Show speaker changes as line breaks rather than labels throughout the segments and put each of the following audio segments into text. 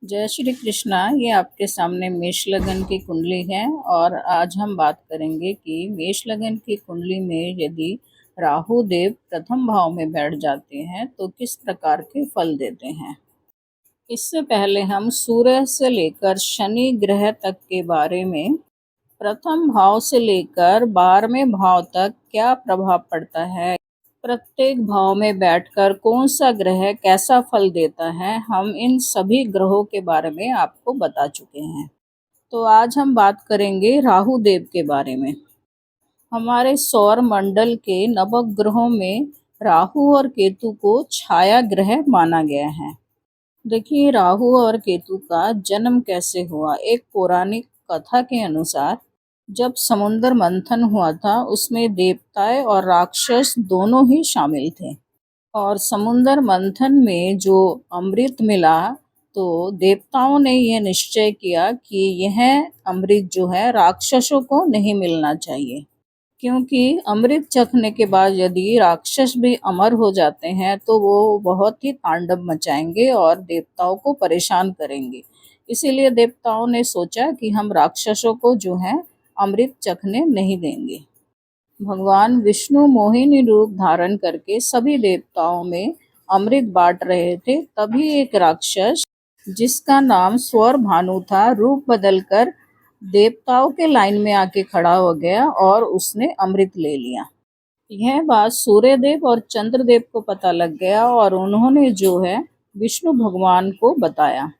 जय श्री कृष्णा। ये आपके सामने मेष लगन की कुंडली है और आज हम बात करेंगे कि मेष लगन की कुंडली में यदि राहु देव प्रथम भाव में बैठ जाते हैं तो किस प्रकार के फल देते हैं। इससे पहले हम सूर्य से लेकर शनि ग्रह तक के बारे में, प्रथम भाव से लेकर 12वें भाव तक क्या प्रभाव पड़ता है, प्रत्येक भाव में बैठकर कौन सा ग्रह कैसा फल देता है, हम इन सभी ग्रहों के बारे में आपको बता चुके हैं। तो आज हम बात करेंगे राहु देव के बारे में। हमारे सौर मंडल के नवग्रहों में राहु और केतु को छाया ग्रह माना गया है। देखिए, राहु और केतु का जन्म कैसे हुआ। एक पौराणिक कथा के अनुसार जब समुद्र मंथन हुआ था उसमें देवताएं और राक्षस दोनों ही शामिल थे और समुद्र मंथन में जो अमृत मिला तो देवताओं ने यह निश्चय किया कि यह अमृत जो है राक्षसों को नहीं मिलना चाहिए, क्योंकि अमृत चखने के बाद यदि राक्षस भी अमर हो जाते हैं तो वो बहुत ही तांडव मचाएंगे और देवताओं को परेशान करेंगे। इसीलिए देवताओं ने सोचा कि हम राक्षसों को जो है अमृत चखने नहीं देंगे। भगवान विष्णु मोहिनी रूप धारण करके सभी देवताओं में अमृत बांट रहे थे, तभी एक राक्षस जिसका नाम स्वर भानु था रूप बदलकर देवताओं के लाइन में आके खड़ा हो गया और उसने अमृत ले लिया। यह बात सूर्यदेव और चंद्रदेव को पता लग गया और उन्होंने जो है विष्णु भगवान को बताया।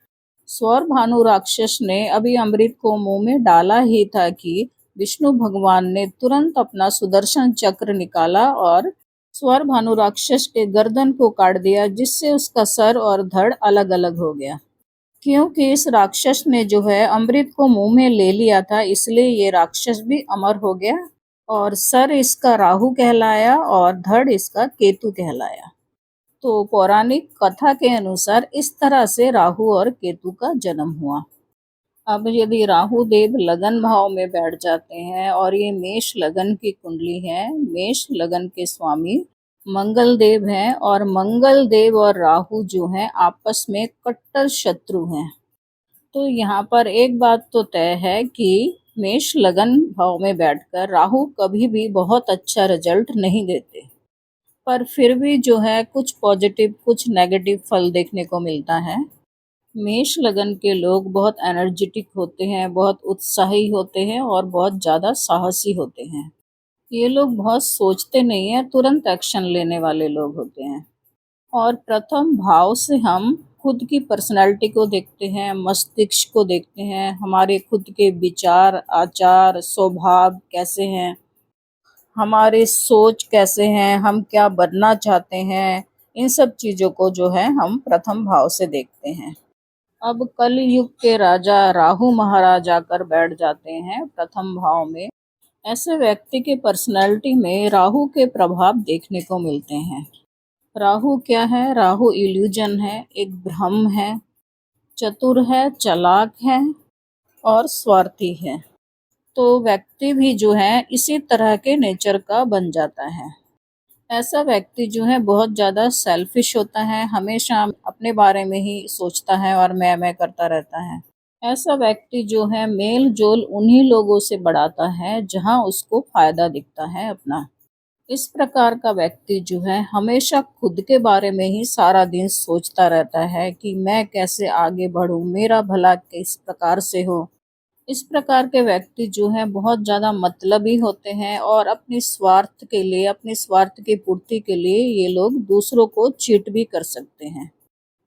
स्वर भानु राक्षस ने अभी अमृत को मुंह में डाला ही था कि विष्णु भगवान ने तुरंत अपना सुदर्शन चक्र निकाला और स्वर भानु राक्षस के गर्दन को काट दिया, जिससे उसका सर और धड़ अलग अलग हो गया। क्योंकि इस राक्षस ने जो है अमृत को मुंह में ले लिया था, इसलिए ये राक्षस भी अमर हो गया और सर इसका राहु कहलाया और धड़ इसका केतु कहलाया। तो पौराणिक कथा के अनुसार इस तरह से राहु और केतु का जन्म हुआ। अब यदि राहु देव लगन भाव में बैठ जाते हैं और ये मेष लगन की कुंडली है, मेष लगन के स्वामी मंगल देव हैं और मंगल देव और राहु जो हैं आपस में कट्टर शत्रु हैं। तो यहाँ पर एक बात तो तय है कि मेष लगन भाव में बैठकर राहु कभी भी बहुत अच्छा रिजल्ट नहीं देते, पर फिर भी जो है कुछ पॉजिटिव कुछ नेगेटिव फल देखने को मिलता है। मेष लगन के लोग बहुत एनर्जेटिक होते हैं, बहुत उत्साही होते हैं और बहुत ज़्यादा साहसी होते हैं। ये लोग बहुत सोचते नहीं हैं, तुरंत एक्शन लेने वाले लोग होते हैं। और प्रथम भाव से हम खुद की पर्सनैलिटी को देखते हैं, मस्तिष्क को देखते हैं, हमारे खुद के विचार, आचार, स्वभाव कैसे हैं, हमारी सोच कैसे हैं, हम क्या बनना चाहते हैं, इन सब चीज़ों को जो है हम प्रथम भाव से देखते हैं। अब कलयुग के राजा राहु महाराज आकर बैठ जाते हैं प्रथम भाव में। ऐसे व्यक्ति के पर्सनैलिटी में राहु के प्रभाव देखने को मिलते हैं। राहु क्या है? राहु इल्यूजन है, एक भ्रम है, चतुर है, चालाक है और स्वार्थी है। तो व्यक्ति भी जो है इसी तरह के नेचर का बन जाता है। ऐसा व्यक्ति जो है बहुत ज़्यादा सेल्फिश होता है, हमेशा अपने बारे में ही सोचता है और मैं करता रहता है। ऐसा व्यक्ति जो है मेल जोल उन्हीं लोगों से बढ़ाता है जहां उसको फायदा दिखता है अपना। इस प्रकार का व्यक्ति जो है हमेशा खुद के बारे में ही सारा दिन सोचता रहता है कि मैं कैसे आगे बढ़ूं, मेरा भला किस प्रकार से हो। इस प्रकार के व्यक्ति जो हैं बहुत ज़्यादा मतलबी होते हैं और अपनी स्वार्थ के लिए, अपनी स्वार्थ की पूर्ति के लिए ये लोग दूसरों को चीट भी कर सकते हैं।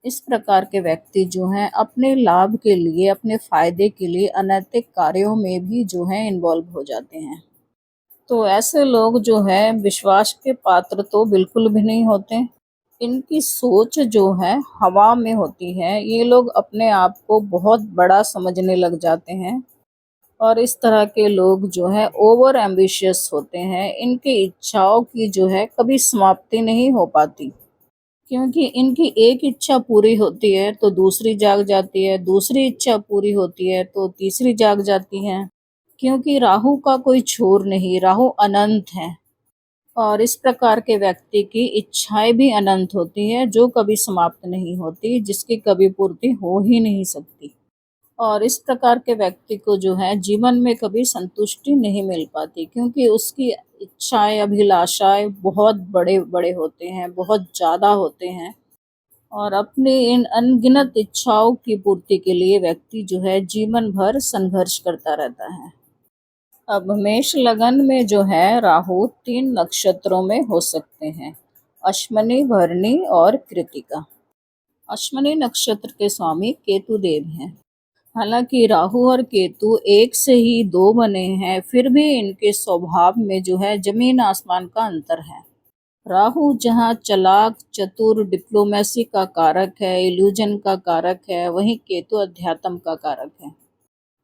इस प्रकार के व्यक्ति जो हैं अपने लाभ के लिए, अपने फायदे के लिए अनैतिक कार्यों में भी जो है इन्वॉल्व हो जाते हैं। तो ऐसे लोग जो है विश्वास के पात्र तो बिल्कुल भी नहीं होते। इनकी सोच जो है हवा में होती है। ये लोग अपने आप को बहुत बड़ा समझने लग जाते हैं और इस तरह के लोग जो है ओवर एम्बिशियस होते हैं। इनकी इच्छाओं की जो है कभी समाप्ति नहीं हो पाती, क्योंकि इनकी एक इच्छा पूरी होती है तो दूसरी जाग जाती है, दूसरी इच्छा पूरी होती है तो तीसरी जाग जाती है, क्योंकि राहु का कोई छोर नहीं, राहु अनंत है और इस प्रकार के व्यक्ति की इच्छाएं भी अनंत होती है, जो कभी समाप्त नहीं होती, जिसकी कभी पूर्ति हो ही नहीं सकती। और इस प्रकार के व्यक्ति को जो है जीवन में कभी संतुष्टि नहीं मिल पाती, क्योंकि उसकी इच्छाएं, अभिलाषाएं बहुत बड़े बड़े होते हैं, बहुत ज़्यादा होते हैं। और अपनी इन अनगिनत इच्छाओं की पूर्ति के लिए व्यक्ति जो है जीवन भर संघर्ष करता रहता है। अब मेष लगन में जो है राहु 3 नक्षत्रों में हो सकते हैं, अश्विनी, भरणी और कृतिका। अश्विनी नक्षत्र के स्वामी केतु देव हैं। हालांकि राहु और केतु एक से ही दो बने हैं, फिर भी इनके स्वभाव में जो है जमीन आसमान का अंतर है। राहु जहाँ चालाक, चतुर, डिप्लोमेसी का कारक है, इल्यूजन का कारक है, वहीं केतु अध्यात्म का कारक है।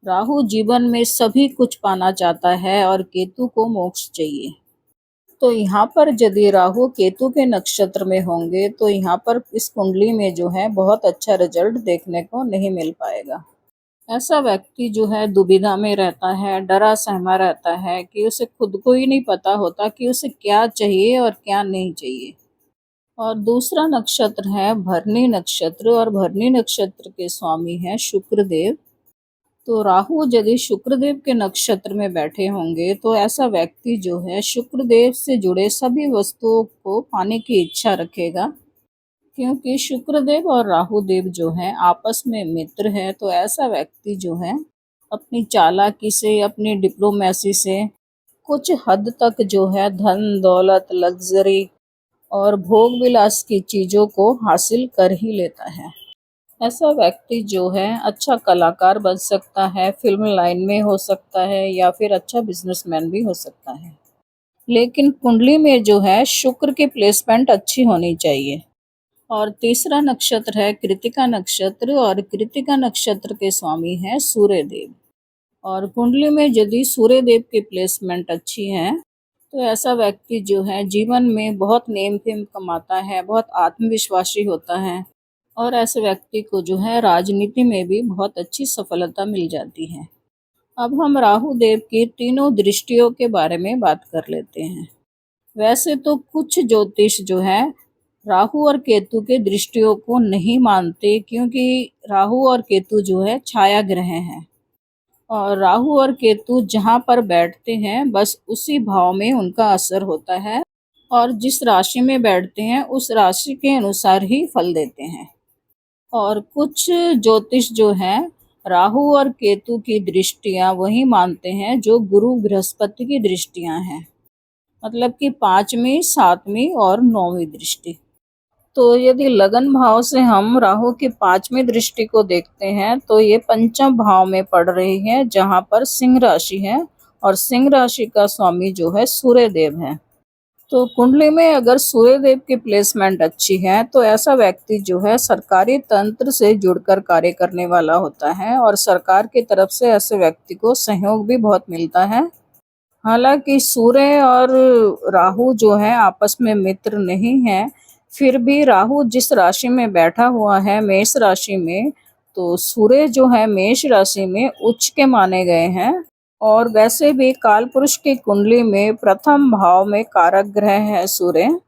राहु जीवन में सभी कुछ पाना चाहता है और केतु को मोक्ष चाहिए। तो यहाँ पर यदि राहु केतु के नक्षत्र में होंगे तो यहाँ पर इस कुंडली में जो है बहुत अच्छा रिजल्ट देखने को नहीं मिल पाएगा। ऐसा व्यक्ति जो है दुविधा में रहता है, डरा सहमा रहता है कि उसे खुद को ही नहीं पता होता कि उसे क्या चाहिए और क्या नहीं चाहिए। और दूसरा नक्षत्र है भरणी नक्षत्र, और भरणी नक्षत्र के स्वामी हैं शुक्रदेव। तो राहु यदि शुक्रदेव के नक्षत्र में बैठे होंगे तो ऐसा व्यक्ति जो है शुक्रदेव से जुड़े सभी वस्तुओं को पाने की इच्छा रखेगा, क्योंकि शुक्रदेव और राहुदेव जो हैं आपस में मित्र है। तो ऐसा व्यक्ति जो है अपनी चालाकी से, अपनी डिप्लोमेसी से कुछ हद तक जो है धन दौलत, लग्जरी और भोग विलास की चीज़ों को हासिल कर ही लेता है। ऐसा व्यक्ति जो है अच्छा कलाकार बन सकता है, फिल्म लाइन में हो सकता है, या फिर अच्छा बिजनेसमैन भी हो सकता है। लेकिन कुंडली में जो है शुक्र की प्लेसमेंट अच्छी होनी चाहिए। और तीसरा नक्षत्र है कृतिका नक्षत्र, और कृतिका नक्षत्र के स्वामी हैं सूर्यदेव। और कुंडली में यदि सूर्यदेव की प्लेसमेंट अच्छी है तो ऐसा व्यक्ति जो है जीवन में बहुत नेम फेम कमाता है, बहुत आत्मविश्वासी होता है, और ऐसे व्यक्ति को जो है राजनीति में भी बहुत अच्छी सफलता मिल जाती है। अब हम राहु देव की तीनों दृष्टियों के बारे में बात कर लेते हैं। वैसे तो कुछ ज्योतिष जो है राहु और केतु के दृष्टियों को नहीं मानते, क्योंकि राहु और केतु जो है छाया ग्रह हैं, और राहु और केतु जहाँ पर बैठते हैं बस उसी भाव में उनका असर होता है, और जिस राशि में बैठते हैं उस राशि के अनुसार ही फल देते हैं। और कुछ ज्योतिष जो हैं राहु और केतु की दृष्टियां वही मानते हैं जो गुरु बृहस्पति की दृष्टियां हैं, मतलब कि 5वीं, 7वीं और 9वीं दृष्टि। तो यदि लगन भाव से हम राहु की 5वीं दृष्टि को देखते हैं तो ये पंचम भाव में पड़ रही है, जहाँ पर सिंह राशि है, और सिंह राशि का स्वामी जो है सूर्यदेव है। तो कुंडली में अगर सूर्यदेव की प्लेसमेंट अच्छी है तो ऐसा व्यक्ति जो है सरकारी तंत्र से जुड़कर कार्य करने वाला होता है, और सरकार की तरफ से ऐसे व्यक्ति को सहयोग भी बहुत मिलता है। हालांकि सूर्य और राहु जो है आपस में मित्र नहीं है, फिर भी राहु जिस राशि में बैठा हुआ है मेष राशि में, तो सूर्य जो है मेष राशि में उच्च के माने गए हैं। और वैसे भी काल पुरुष की कुंडली में प्रथम भाव में कारक ग्रह है सूर्य,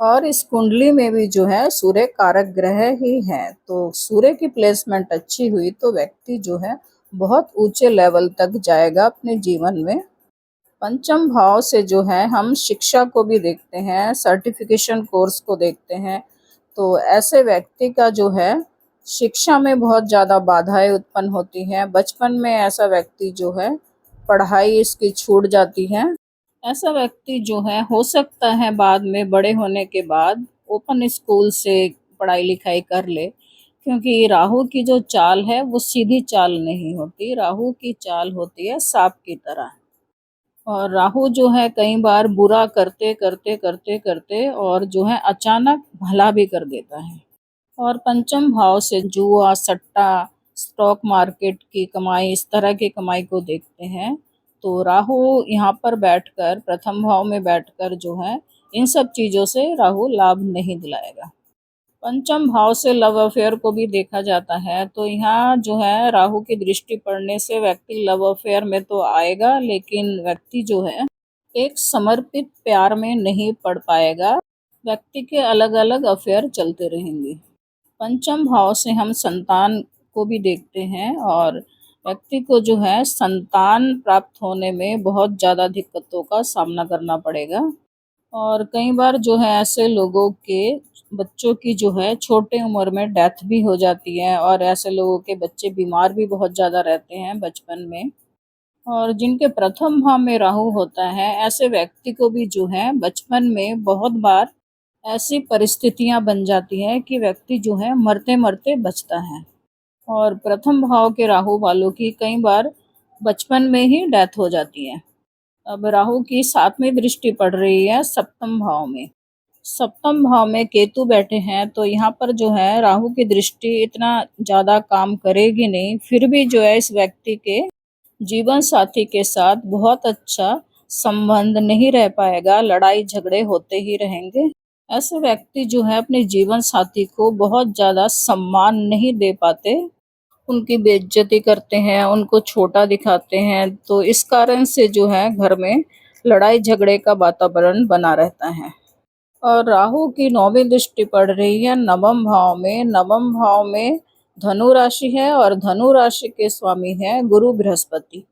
और इस कुंडली में भी जो है सूर्य कारक ग्रह ही है। तो सूर्य की प्लेसमेंट अच्छी हुई तो व्यक्ति जो है बहुत ऊंचे लेवल तक जाएगा अपने जीवन में। पंचम भाव से जो है हम शिक्षा को भी देखते हैं, सर्टिफिकेशन कोर्स को देखते हैं। तो ऐसे व्यक्ति का जो है शिक्षा में बहुत ज़्यादा बाधाएं उत्पन्न होती हैं। बचपन में ऐसा व्यक्ति जो है पढ़ाई इसकी छूट जाती है। ऐसा व्यक्ति जो है हो सकता है बाद में बड़े होने के बाद ओपन स्कूल से पढ़ाई लिखाई कर ले, क्योंकि राहु की जो चाल है वो सीधी चाल नहीं होती, राहु की चाल होती है सांप की तरह। और राहु जो है कई बार बुरा करते करते करते करते और जो है अचानक भला भी कर देता है। और पंचम भाव से जुआ, सट्टा, स्टॉक मार्केट की कमाई, इस तरह की कमाई को देखते हैं। तो राहु यहाँ पर बैठकर, प्रथम भाव में बैठकर जो है इन सब चीज़ों से राहु लाभ नहीं दिलाएगा। पंचम भाव से लव अफेयर को भी देखा जाता है, तो यहाँ जो है राहु की दृष्टि पड़ने से व्यक्ति लव अफेयर में तो आएगा, लेकिन व्यक्ति जो है एक समर्पित प्यार में नहीं पड़ पाएगा। व्यक्ति के अलग अलग अफेयर चलते रहेंगे। पंचम भाव से हम संतान को भी देखते हैं और व्यक्ति को जो है संतान प्राप्त होने में बहुत ज़्यादा दिक्कतों का सामना करना पड़ेगा। और कई बार जो है ऐसे लोगों के बच्चों की जो है छोटे उम्र में डेथ भी हो जाती है और ऐसे लोगों के बच्चे बीमार भी बहुत ज़्यादा रहते हैं बचपन में। और जिनके प्रथम भाव में राहु होता है ऐसे व्यक्ति को भी जो है बचपन में बहुत बार ऐसी परिस्थितियां बन जाती है कि व्यक्ति जो है मरते मरते बचता है। और प्रथम भाव के राहु वालों की कई बार बचपन में ही डेथ हो जाती है। अब राहु की 7वीं दृष्टि पड़ रही है सप्तम भाव में। सप्तम भाव में केतु बैठे हैं तो यहाँ पर जो है राहु की दृष्टि इतना ज़्यादा काम करेगी नहीं, फिर भी जो है इस व्यक्ति के जीवन साथी के साथ बहुत अच्छा संबंध नहीं रह पाएगा, लड़ाई झगड़े होते ही रहेंगे। ऐसे व्यक्ति जो है अपने जीवन साथी को बहुत ज़्यादा सम्मान नहीं दे पाते, उनकी बेइज्जती करते हैं, उनको छोटा दिखाते हैं, तो इस कारण से जो है घर में लड़ाई झगड़े का वातावरण बना रहता है। और राहु की 9वीं दृष्टि पड़ रही है नवम भाव में। नवम भाव में धनु राशि है और धनु राशि के स्वामी है गुरु बृहस्पति।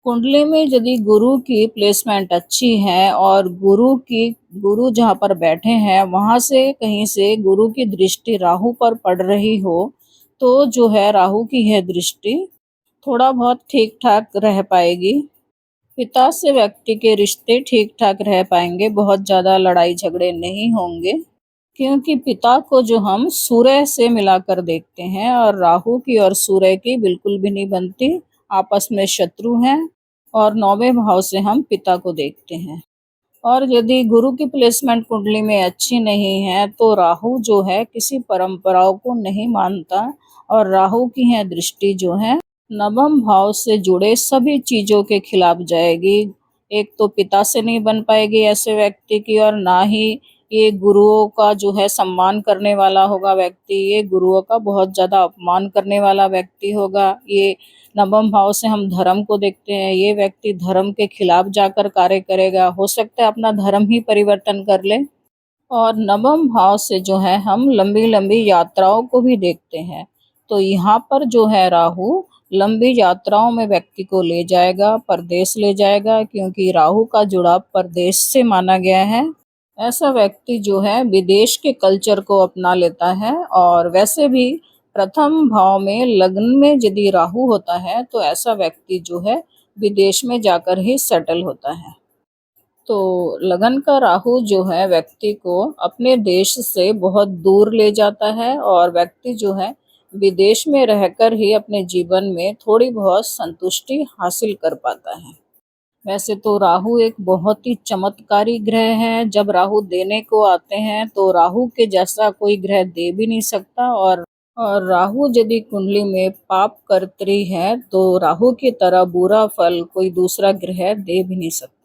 कुंडली में यदि गुरु की प्लेसमेंट अच्छी है और गुरु जहाँ पर बैठे हैं वहां से कहीं से गुरु की दृष्टि राहु पर पड़ रही हो तो जो है राहु की यह दृष्टि थोड़ा बहुत ठीक ठाक रह पाएगी। पिता से व्यक्ति के रिश्ते ठीक ठाक रह पाएंगे, बहुत ज़्यादा लड़ाई झगड़े नहीं होंगे, क्योंकि पिता को जो हम सूर्य से मिलाकर देखते हैं और राहु की और सूर्य की बिल्कुल भी नहीं बनती, आपस में शत्रु हैं। और 9वें भाव से हम पिता को देखते हैं। और यदि गुरु की प्लेसमेंट कुंडली में अच्छी नहीं है तो राहु जो है किसी परंपराओं को नहीं मानता और राहु की है दृष्टि जो है नवम भाव से जुड़े सभी चीजों के खिलाफ जाएगी। एक तो पिता से नहीं बन पाएगी ऐसे व्यक्ति की, और ना ही ये गुरुओं का जो है सम्मान करने वाला होगा व्यक्ति, ये गुरुओं का बहुत ज्यादा अपमान करने वाला व्यक्ति होगा। ये नवम भाव से हम धर्म को देखते हैं, ये व्यक्ति धर्म के खिलाफ जाकर कार्य करेगा, हो सकता है अपना धर्म ही परिवर्तन कर ले। और नवम भाव से जो है हम लंबी लंबी यात्राओं को भी देखते हैं, तो यहाँ पर जो है राहु लंबी यात्राओं में व्यक्ति को ले जाएगा, परदेश ले जाएगा, क्योंकि राहु का जुड़ाव परदेश से माना गया है। ऐसा व्यक्ति जो है विदेश के कल्चर को अपना लेता है। और वैसे भी प्रथम भाव में लग्न में यदि राहु होता है तो ऐसा व्यक्ति जो है विदेश में जाकर ही सेटल होता है। तो लगन का राहु जो है व्यक्ति को अपने देश से बहुत दूर ले जाता है और व्यक्ति जो है विदेश में रहकर ही अपने जीवन में थोड़ी बहुत संतुष्टि हासिल कर पाता है। वैसे तो राहु एक बहुत ही चमत्कारी ग्रह है, जब राहु देने को आते हैं तो राहु के जैसा कोई ग्रह दे भी नहीं सकता। और राहु यदि कुंडली में पाप कर्त्री है तो राहु की तरह बुरा फल कोई दूसरा ग्रह दे भी नहीं सकता।